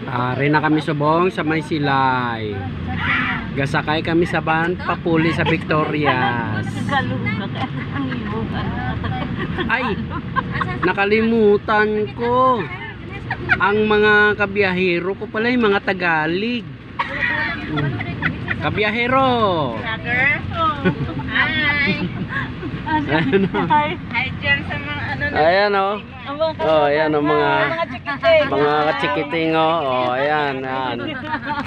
Ari na kami subong sa may silay. Gasakay kami sa van papuli sa Victorias. Ay, nakalimutan ko. Ang mga kabiyahero ko pala yung mga Tagalog. Kabiyahero. Hi. Hi dyan sa mga ano na. Ayan o. Oh, ayan o mga chikiting o. Oh, ayan.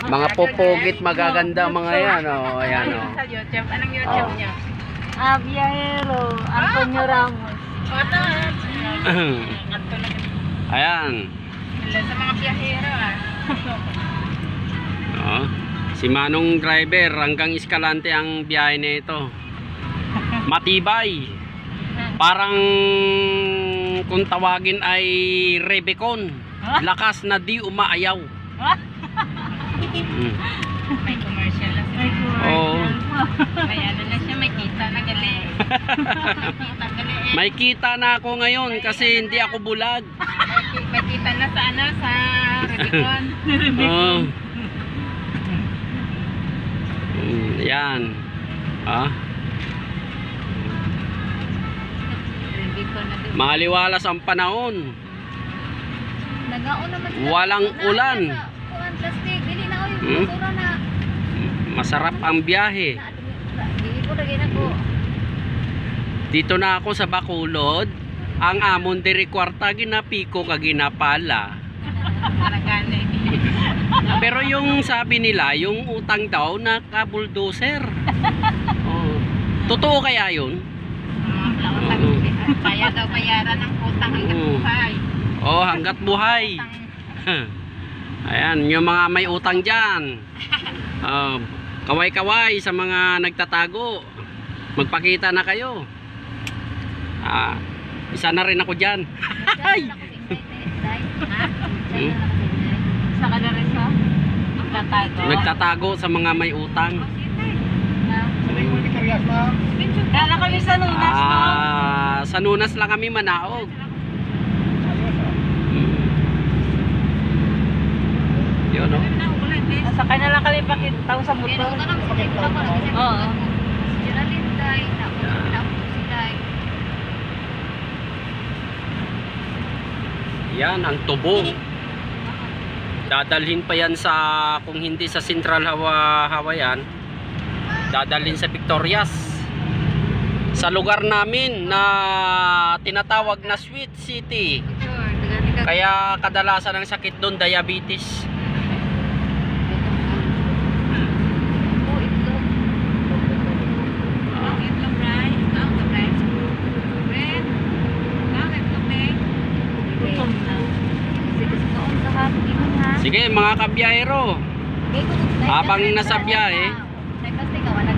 Mga pupugit magaganda mga yan o. Ayan o. Sa YouTube. Anong YouTube niyo? Biyahero, Antonio Ramos. Ayan. Sa mga biyahero Oh, si Manong driver hanggang Escalante ang biyahe nito. Matibay. Parang kung tawagin ay Rebecon. Lakas na di umaayaw. May commercial na siya. Oo. May ano na siya, may kita na gali. May kita na ako ngayon kasi hindi ako bulag. May kita na sa ano, sa Rubicon. Oo. Yan. Ah. Rubicon na din. Maliwalas ang panahon. Nagaon naman Walang ulan. Kuan plastic, dili na yung basura na. Masarap ang biyahe. Dili ko lagi na ko. Dito na ako sa Bacolod. Ang amon diri kwarta ginapiko ka ginapala. Maragana. Pero yung sabi nila, yung utang daw naka-bulldozer. Oh. Totoo kaya yun? Kaya daw bayaran ng utang hanggang buhay. Oh, hanggat buhay. Ayan, yung mga may utang dyan. Kaway-kaway sa mga nagtatago. Magpakita na kayo. Isa na rin ako dyan. Sa kadari sa nagtatago. Nagtatago sa mga may utang. Kala kami sa Nunas, no? Sa Nunas lang kami manaog. Yun, no? Sa kanya lang kami pakitaw sa motor. Oo. Yan ang tubo. Dadalhin pa yan sa, kung hindi sa Central Hawaiian, dadalhin sa Victorias. Sa lugar namin na tinatawag na Sweet City. Kaya kadalasan ng sakit doon diabetes. Sige mga kabiyahero, habang nasa biyahe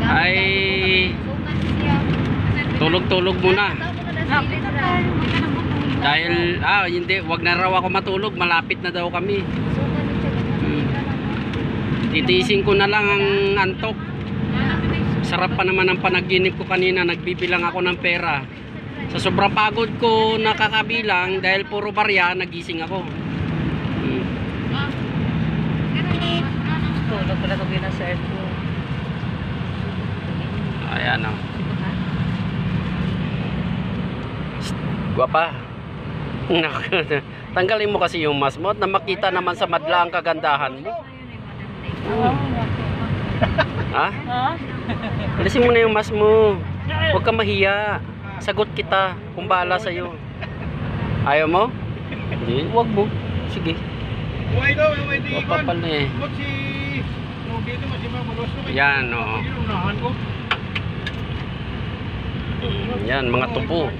ay tulog-tulog muna. Dahil hindi, wag na raw ako matulog, malapit na daw kami. Titiisin ko na lang ang antok. Sarap pa naman ang panaginip ko kanina, nagbibilang ako ng pera. Sa sobrang pagod ko nakakabilang dahil puro barya, nagising ako. Tulog pala ito sa aircon. Ayan o. Guwapa. Tanggalin mo kasi yung mask mo at na makita naman sa madla ang kagandahan mo. Ha? Alisin mo na yung mask mo. Huwag ka mahiya. Sagot kita kung bahala sa'yo. Ayaw mo? Hindi. Huwag mo. Sige. Guwapa pala eh. Yan o. Yan mga tupo.